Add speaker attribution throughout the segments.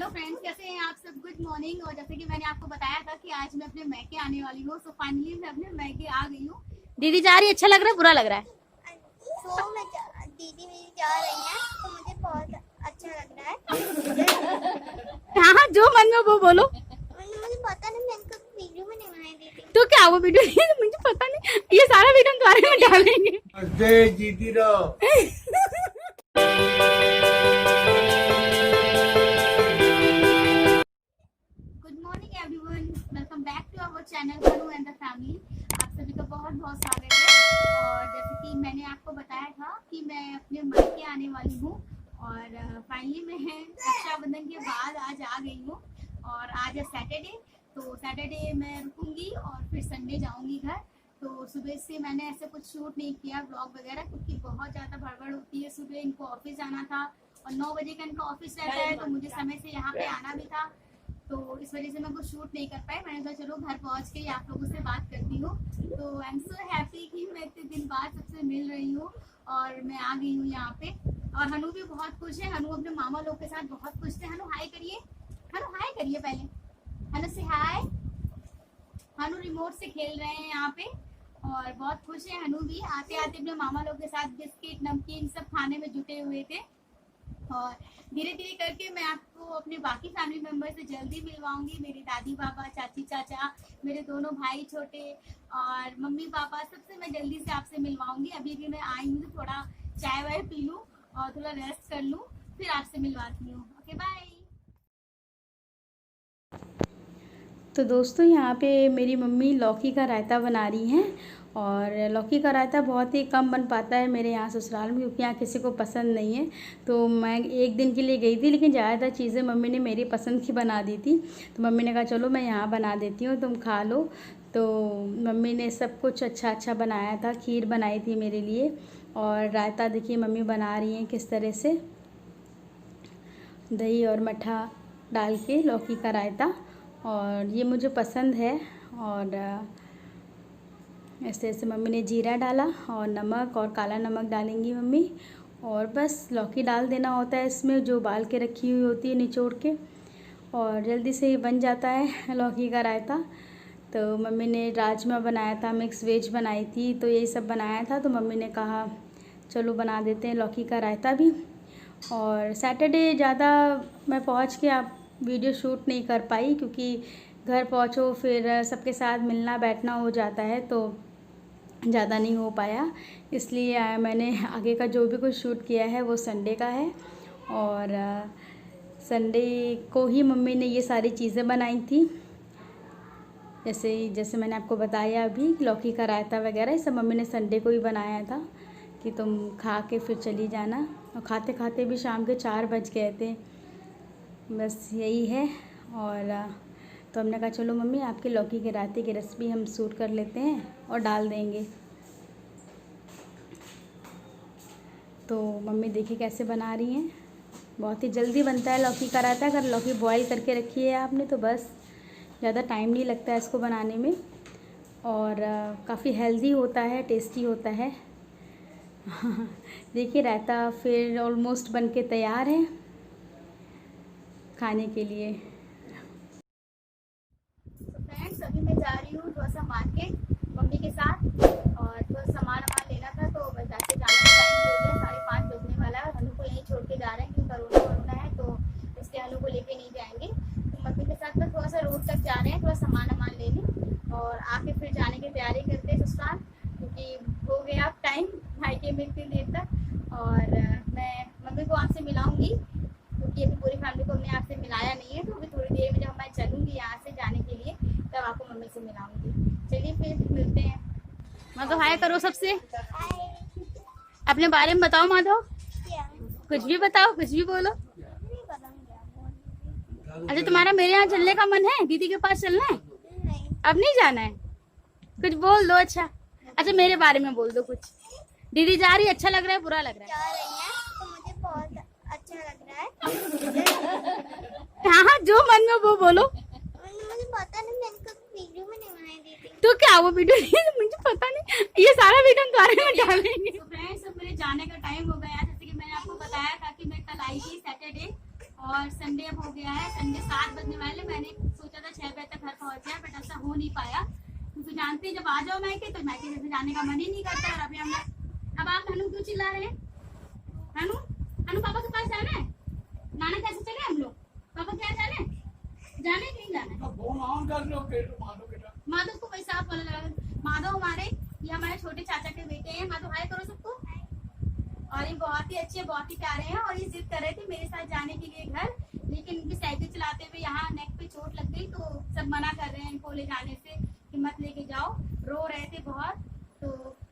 Speaker 1: Hello friends, कैसे हैं आप सब। Good morning. और जैसे कि मैंने आपको बताया था कि आज मैं अपने मैके आने वाली हूँ, सो फाइनली मैं अपने मैके आ गई हूँ। दीदी जा रही है, अच्छा लग रहा है बुरा लग रहा है?
Speaker 2: दीदी मेरी जा रही है तो मुझे बहुत अच्छा लग रहा है।
Speaker 1: हाँ हाँ, जो मन में वो बोलो।
Speaker 2: मुझे पता नहीं, मैंने कभी वीडियो में नहीं बनाई दीदी।
Speaker 1: तो क्या वो वीडियो मुझे पता नहीं, ये सारा वीडियो हम तुम्हारे में डालेंगे।
Speaker 3: जीती रहो।
Speaker 1: Good morning everyone, welcome back to our channel Hanu and the family. आप सभी का बहुत बहुत स्वागत है। और जैसे कि मैंने आपको बताया था कि मैं अपने मायके आने वाली हूँ और फाइनली मैं रक्षाबंधन के बाद आज आ गई हूँ। और आज है सैटरडे, तो सैटरडे मैं रुकूंगी और फिर संडे जाऊंगी घर। तो सुबह से मैंने ऐसे कुछ शूट नहीं किया ब्लॉग वगैरह, क्योंकि बहुत ज़्यादा भड़बड़ होती है। सुबह इनको ऑफिस जाना था और 9 बजे का इनका ऑफिस रहता है, तो मुझे समय से यहाँ पे आना भी था, तो इस वजह से मैं कुछ शूट नहीं कर पाई। मैंने कहा चलो घर पहुँच के आप लोगों से बात करती हूँ। तो आई एम सो हैप्पी कि मैं इतने दिन बाद सबसे मिल रही हूँ और मैं आ गई हूँ यहाँ पे। और हनु भी बहुत खुश है, हनु अपने मामा लोग के साथ बहुत खुश थे। हनु हाय करिए, हनु हाय करिए पहले, हनु से हाय। हनु रिमोट से खेल रहे हैं यहाँ पे और बहुत खुश है। हनु भी आते आते अपने मामा लोग के साथ बिस्किट नमकीन सब खाने में जुटे हुए थे। और धीरे धीरे करके मैं आपको अपने बाकी फैमिली मेंबर से जल्दी मिलवाऊंगी। मेरी दादी बाबा, चाची चाचा, मेरे दोनों भाई छोटे और मम्मी पापा, सबसे मैं जल्दी से आपसे मिलवाऊंगी। अभी भी मैं आई हूँ, थोड़ा चाय वाय पी लूँ और थोड़ा रेस्ट कर लूँ, फिर आपसे मिलवाती हूँ। Okay bye. तो दोस्तों, यहाँ पे मेरी मम्मी लौकी का रायता बना रही हैं। और लौकी का रायता बहुत ही कम बन पाता है मेरे यहाँ ससुराल में, क्योंकि यहाँ किसी को पसंद नहीं है। तो मैं एक दिन के लिए गई थी, लेकिन ज़्यादातर चीज़ें मम्मी ने मेरी पसंद की बना दी थी। तो मम्मी ने कहा चलो मैं यहाँ बना देती हूँ, तुम खा लो। तो मम्मी ने सब कुछ अच्छा अच्छा बनाया था। खीर बनाई थी मेरे लिए और रायता देखिए मम्मी बना रही हैं किस तरह से, दही और मट्ठा डाल के लौकी का रायता। और ये मुझे पसंद है। और ऐसे ऐसे मम्मी ने जीरा डाला और नमक और काला नमक डालेंगी मम्मी। और बस लौकी डाल देना होता है इसमें, जो उबाल के रखी हुई होती है निचोड़ के, और जल्दी से ही बन जाता है लौकी का रायता। तो मम्मी ने राजमा बनाया था, मिक्स वेज बनाई थी, तो यही सब बनाया था। तो मम्मी ने कहा चलो बना देते हैं लौकी का रायता भी। और सैटरडे ज़्यादा मैं पहुँच के आप वीडियो शूट नहीं कर पाई, क्योंकि घर पहुँचो फिर सबके साथ मिलना बैठना हो जाता है, तो ज़्यादा नहीं हो पाया। इसलिए मैंने आगे का जो भी कुछ शूट किया है वो संडे का है। और संडे को ही मम्मी ने ये सारी चीज़ें बनाई थी, जैसे मैंने आपको बताया अभी, लौकी का रायता वगैरह ये सब मम्मी ने संडे को ही बनाया था कि तुम खा के फिर चली जाना। और खाते खाते भी शाम के 4 बज गए थे। बस यही है। और तो हमने कहा चलो मम्मी आपके लौकी के रायते की रेसिपी हम शूट कर लेते हैं और डाल देंगे। तो मम्मी देखिए कैसे बना रही हैं। बहुत ही जल्दी बनता है लौकी का रायता। अगर लौकी बॉईल करके रखी है आपने तो बस ज़्यादा टाइम नहीं लगता है इसको बनाने में। और काफ़ी हेल्दी होता है, टेस्टी होता है। देखिए रायता फिर ऑलमोस्ट बन के तैयार है खाने के लिए। फ्रेंड्स, अभी मैं जा रही हूँ थोड़ा सा मार्केट मम्मी के साथ, और थोड़ा सामान लेना था, तो बस जाके जाने का टाइम हो गया, 5:30 बजने वाला है। हनु को यहीं छोड़ के जा रहे हैं क्योंकि कोरोना है, तो इसलिए हनु को लेके नहीं जाएंगे। तो मम्मी के साथ तो थोड़ा सा रोड तक जा रहे हैं, थोड़ा सामान लेने, और आके फिर जाने की तैयारी करते हैं ससुराल, क्योंकि हो गया अब टाइम भाई में इतनी देर तक। और मैं मम्मी को आपसे मिलाऊंगी, क्योंकि अभी पूरी फैमिली को हमने आपसे मिलाया नहीं है। तो अभी थोड़ी देर में जब मैं चलूँगी यहाँ से जाने के लिए, तब आपको मम्मी से मिलाऊंगी। चलिए फिर मिलते हैं। माधव हाय करो सबसे, अपने बारे में बताओ। माधव कुछ भी बताओ, कुछ भी बोलो। अच्छा, तुम्हारा मेरे यहाँ चलने का मन है? दीदी के पास चलना है? अब नहीं जाना है? कुछ बोल दो। अच्छा मेरे बारे में बोल दो कुछ। दीदी जा रही है, अच्छा लग रहा है बुरा लग रहा है?
Speaker 2: जा रही है तो मुझे बहुत अच्छा लग रहा है।
Speaker 1: हाँ हाँ, जो मन में वो बोलो।
Speaker 2: मुझे पता नहीं, मैंने कभी वीडियो में नहीं बनाई दीदी।
Speaker 1: तो क्या वो वीडियो मुझे पता नहीं, ये सारा वीडियो हम तुम्हारे में डालेंगे। तो फ्रेंड्स, अब मेरे जाने का टाइम हो गया। जैसे कि मैंने आपको बताया था कि मैं कल आई थी सैटरडे, और संडे अब हो गया है, संडे 7 बजने वाले। मैंने सोचा था 6 बजे तक घर पहुंच जाए, बट ऐसा हो नहीं पाया क्योंकि जानते हैं जब आ जाओ मायके तो मायके जैसे जाने का मन ही नहीं करता। और अभी हमने, अब आप हनु क्यों चिल्ला रहे हैं? हनु हनु पापा के पास जाना है? नाना कैसे चले हम लोग? पापा क्या जाना है? जाने नहीं जाना है? माधव को पैसा आप बोला, माधव हमारे, ये हमारे छोटे चाचा के बेटे हैं। माधव हाय करो सबको। और ये बहुत ही अच्छे, बहुत ही प्यारे हैं। और ये जिद कर रहे थे मेरे साथ जाने के लिए घर, लेकिन इनकी साइकिल चलाते हुए यहाँ नेक पे चोट लग गई तो सब मना कर रहे हैं इनको ले जाने से कि मत लेके जाओ, रो रहे थे बहुत। तो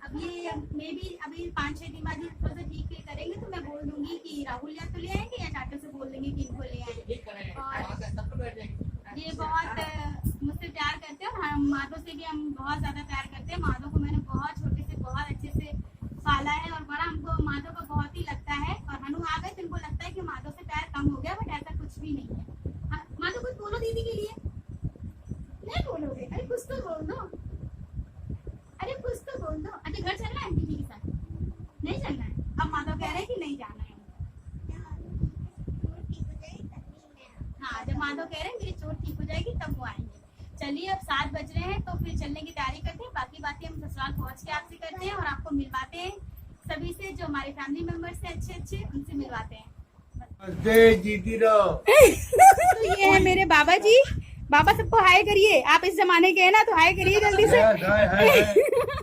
Speaker 1: अब ये मे भी अभी 5-6 दिन बाद थोड़ा सा ठीक करेंगे तो मैं बोल दूंगी कि राहुल या तो ले आएंगे या चाचा से बोल देंगे कि इनको ले आएंगे। और ये बहुत मुझसे प्यार करते हैं और हम माधव से भी हम बहुत ज्यादा प्यार करते हैं। माधव को मैंने बहुत छोटे से बहुत अच्छे से पाला है और बड़ा हमको माधव का बहुत ही लगता है। और हनु आ गए तो इनको लगता है कि माधव से प्यार कम हो गया, बट ऐसा कुछ भी नहीं है। माधव कुछ बोलो दीदी के लिए। नहीं बोलोगे? अरे कुछ तो बोल दो, अरे कुछ तो बोल दो। अच्छा घर चलना है दीदी के साथ? नहीं चलना है? अब माधव कह रहे हैं कि नहीं जाना है। हाँ, जब माधव कह रहे हैं मेरी चोट ठीक हो जाएगी तब वो आएंगे। चलिए अब 7 बज रहे हैं तो फिर चलने की तैयारी करते हैं। बाकी बातें हम ससुराल पहुंच के आपसे करते हैं और आपको मिलवाते हैं सभी से, जो हमारे फैमिली मेंबर्स हैं अच्छे उनसे मिलवाते हैं। तो ये है मेरे बाबा जी। बाबा सबको हाय करिए, आप इस जमाने के हैं ना तो हाय करिए जल्दी से।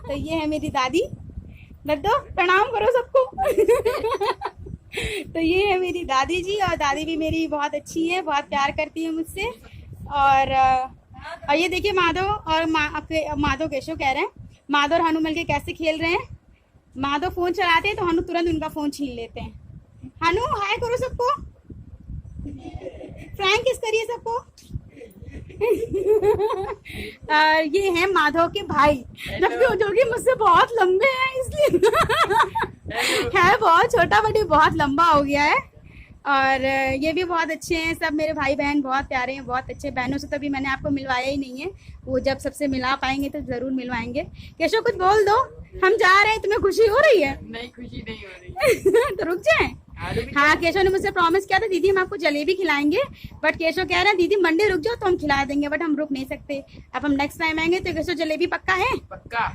Speaker 1: तो ये है मेरी दादी, दद्दो प्रणाम करो सबको। तो ये है मेरी दादी जी, और दादी भी मेरी बहुत अच्छी है, बहुत प्यार करती है मुझसे। और ये देखिए माधव और माधव केशव कह रहे हैं, माधव और हनु मिलके कैसे खेल रहे हैं। माधव फोन चलाते हैं तो हनु तुरंत उनका फोन छीन लेते हैं। हनु हाय करो सबको, फ्रैंक किस करिए सबको। ये है माधव के भाई, जबकि जो कि मुझसे बहुत लंबे हैं इसलिए है बहुत छोटा बट ये बहुत लंबा हो गया है। और ये भी बहुत अच्छे हैं, सब मेरे भाई बहन बहुत प्यारे हैं, बहुत अच्छे। बहनों से तो अभी मैंने आपको मिलवाया ही नहीं है, वो जब सबसे मिला पाएंगे तो जरूर मिलवाएंगे। केशव कुछ बोल दो, हम जा रहे हैं, तुम्हें खुशी हो रही है?
Speaker 3: नहीं, खुशी नहीं हो रही।
Speaker 1: तो रुक जाए। हाँ, केशव ने मुझसे प्रॉमिस किया था दीदी हम आपको जलेबी खिलाएंगे, बट केशव कह रहे हैं दीदी मंडे रुक जाओ तो हम खिला देंगे, बट हम रुक नहीं सकते। अब हम नेक्स्ट टाइम आएंगे तो केशव जलेबी पक्का है?
Speaker 3: पक्का।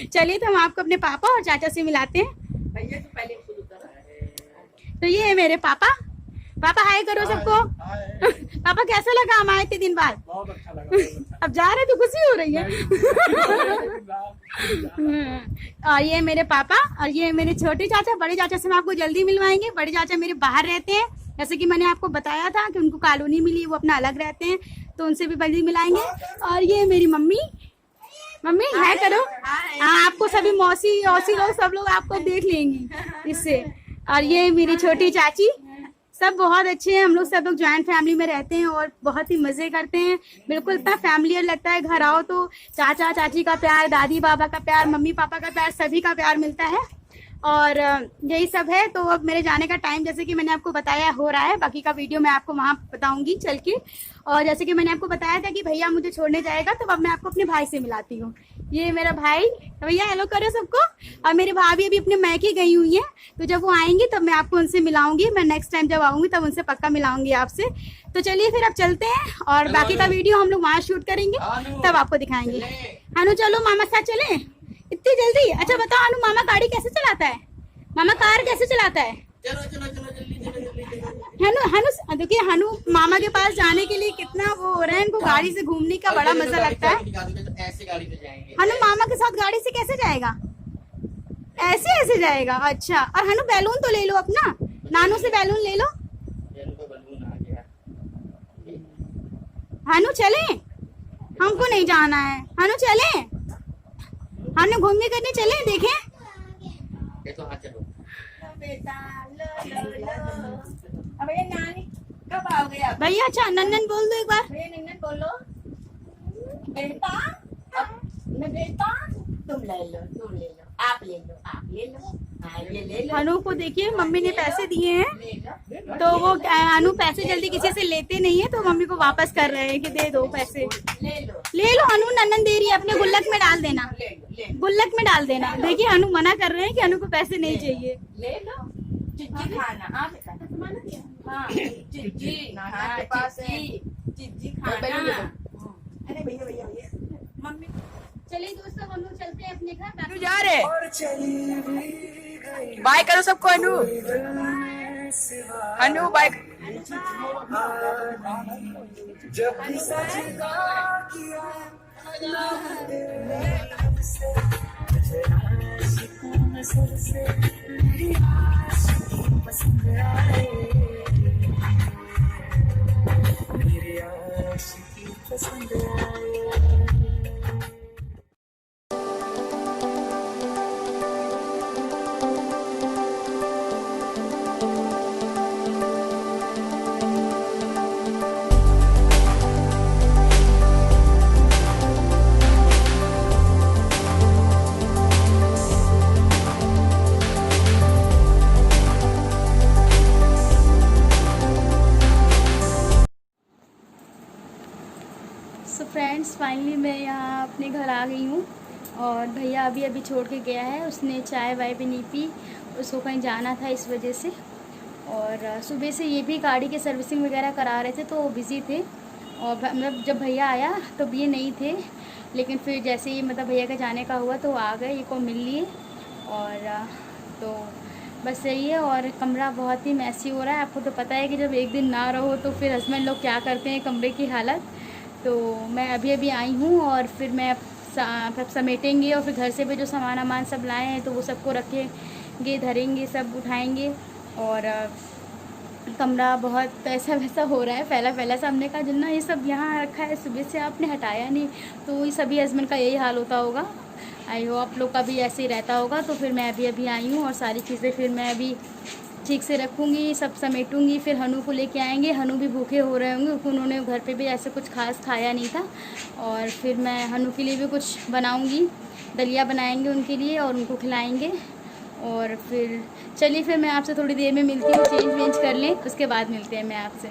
Speaker 1: चलिए तो हम आपको अपने पापा और चाचा से मिलाते हैं।
Speaker 3: भैया तो पहले खुद उतर आए।
Speaker 1: तो ये है मेरे पापा। पापा हाय करो सबको। पापा कैसा लगा हम आए थे दिन बाद?
Speaker 4: बहुत अच्छा लगा।
Speaker 1: अब जा रहे तो खुशी हो रही है। और ये मेरे पापा और ये मेरे छोटे चाचा। बड़े चाचा से हम आपको जल्दी मिलवाएंगे। बड़े चाचा मेरे बाहर रहते हैं, जैसे कि मैंने आपको बताया था कि उनको कॉलोनी मिली, वो अपना अलग रहते हैं, तो उनसे भी जल्दी मिलाएंगे। और ये मेरी मम्मी, मम्मी हाय करो। हाँ, आपको सभी मौसी लोग सब लोग आपको देख लेंगी इससे। और ये मेरी छोटी चाची, सब बहुत अच्छे हैं। हम लोग सब लोग ज्वाइंट फैमिली में रहते हैं और बहुत ही मजे करते हैं। बिल्कुल इतना फैमिलियर लगता है, घर आओ तो चाचा चाची का प्यार, दादी बाबा का प्यार, मम्मी पापा का प्यार, सभी का प्यार मिलता है। और यही सब है। तो अब मेरे जाने का टाइम जैसे कि मैंने आपको बताया हो रहा है, बाकी का वीडियो मैं आपको वहाँ बताऊंगी चल के। और जैसे कि मैंने आपको बताया था कि भैया मुझे छोड़ने जाएगा, तो अब मैं आपको अपने भाई से मिलाती हूँ। ये मेरा भाई, तो भैया हेलो करो सबको। और मेरी भाभी अभी अपने मैके गई हुई है, तो जब वो आएंगी तब मैं आपको उनसे मिलाऊंगी। मैं नेक्स्ट टाइम जब आऊंगी तब उनसे पक्का मिलाऊंगी आपसे। तो चलिए फिर अब चलते हैं और बाकी का वीडियो हम लोग वहाँ शूट करेंगे, तब आपको दिखाएंगे। हनु चलो मामा साथ चले इतनी जल्दी। अच्छा बताओ हनु, मामा गाड़ी कैसे चलाता है? मामा कार कैसे चलाता है?
Speaker 3: चलो चलो चलो जल्दी चलो।
Speaker 1: हनु देखिए, हनु मामा के पास जाने के लिए कितना वो हो रहा है, इनको गाड़ी से घूमने का बड़ा मजा लगता है।
Speaker 3: ऐसे गाड़ी से जाएंगे।
Speaker 1: हनु मामा के साथ गाड़ी से कैसे जाएगा? ऐसे ऐसे जाएगा। अच्छा, और हनु बैलून तो ले लो अपना, नानू से बैलून ले लो।
Speaker 3: बलून आ गया।
Speaker 1: हनु चले, हमको नहीं जाना है। हनु चले, हनु घूमने करने चले, देखें।
Speaker 3: ये तो हाँ चलो।
Speaker 4: बेटा अब ये नानी कब आओगे आप?
Speaker 1: भैया अच्छा नन्नन बोल दो एक बार।
Speaker 4: भैया नन्नन बोलो। बेटा मैं बेटा, तुम ले लो, तुम ले लो, आप ले लो, आप ले लो, हाँ ये ले लो।
Speaker 1: हनु को देखिए मम्मी ने पैसे दिए हैं,
Speaker 4: ले लो,
Speaker 1: तो वो हनु पैसे जल्दी किसी से लेते नहीं है, तो मम्मी को वापस कर रहे हैं कि दे दो पैसे।
Speaker 4: ले लो,
Speaker 1: ले लो हनु, नन्नन दे रही है, अपने गुल्लक में डाल देना,
Speaker 4: ले लो, ले लो,
Speaker 1: गुल्लक में डाल देना। देखिए हनु मना कर रहे हैं कि हनु को पैसे नहीं चाहिए।
Speaker 4: ले लो। चिट्ठी खाना, आप हाँ चिज्जी
Speaker 5: नाना के पास है।
Speaker 4: चिज्जी
Speaker 5: बैलून ले
Speaker 4: खाना
Speaker 5: लो। अरे भैया भैया भैया
Speaker 4: मम्मी
Speaker 1: चलिए दोस्तों, हम लोग चलते हैं अपने घर।
Speaker 5: अनु जा रहे बाय करो सबको। अनु अनु बाय।
Speaker 1: सो फ्रेंड्स, फाइनली मैं यहाँ अपने घर आ गई हूँ और भैया अभी छोड़ के गया है। उसने चाय वाय भी नहीं पी, उसको कहीं जाना था इस वजह से। और सुबह से ये भी गाड़ी के सर्विसिंग वगैरह करा रहे थे तो वो बिज़ी थे। और मतलब जब भैया आया तो ये नहीं थे, लेकिन फिर जैसे ही मतलब भैया का जाने का हुआ तो वो आ गए, ये को मिल लिए। और तो बस यही है। और कमरा बहुत ही मैसी हो रहा है। आपको तो पता है कि जब एक दिन ना रहो तो फिर हस्बैंड लोग क्या करते हैं कमरे की हालत। तो मैं अभी आई हूँ और फिर मैं अब समेटेंगे और फिर घर से भी जो सामान सब लाए हैं तो वो सबको रखेंगे, धरेंगे, सब उठाएंगे। और कमरा बहुत ऐसा वैसा हो रहा है, फैला सा। हमने कहा जिन्ना ये सब यहाँ रखा है, सुबह से आपने हटाया नहीं, तो ये सभी हस्बैंड का यही हाल होता होगा। आई हो आप लोग का भी ऐसे ही रहता होगा। तो फिर मैं अभी आई हूँ और सारी चीज़ें फिर मैं अभी ठीक से रखूँगी, सब समेटूँगी। फिर हनु को लेके आएंगे। हनु भी भूखे हो रहे होंगे क्योंकि उन्होंने घर पे भी ऐसे कुछ खास खाया नहीं था। और फिर मैं हनु के लिए भी कुछ बनाऊँगी, दलिया बनाएंगे उनके लिए और उनको खिलाएंगे। और फिर चलिए, फिर मैं आपसे थोड़ी देर में मिलती हूँ। चेंज वेंज कर लें, उसके बाद मिलते हैं मैं आपसे।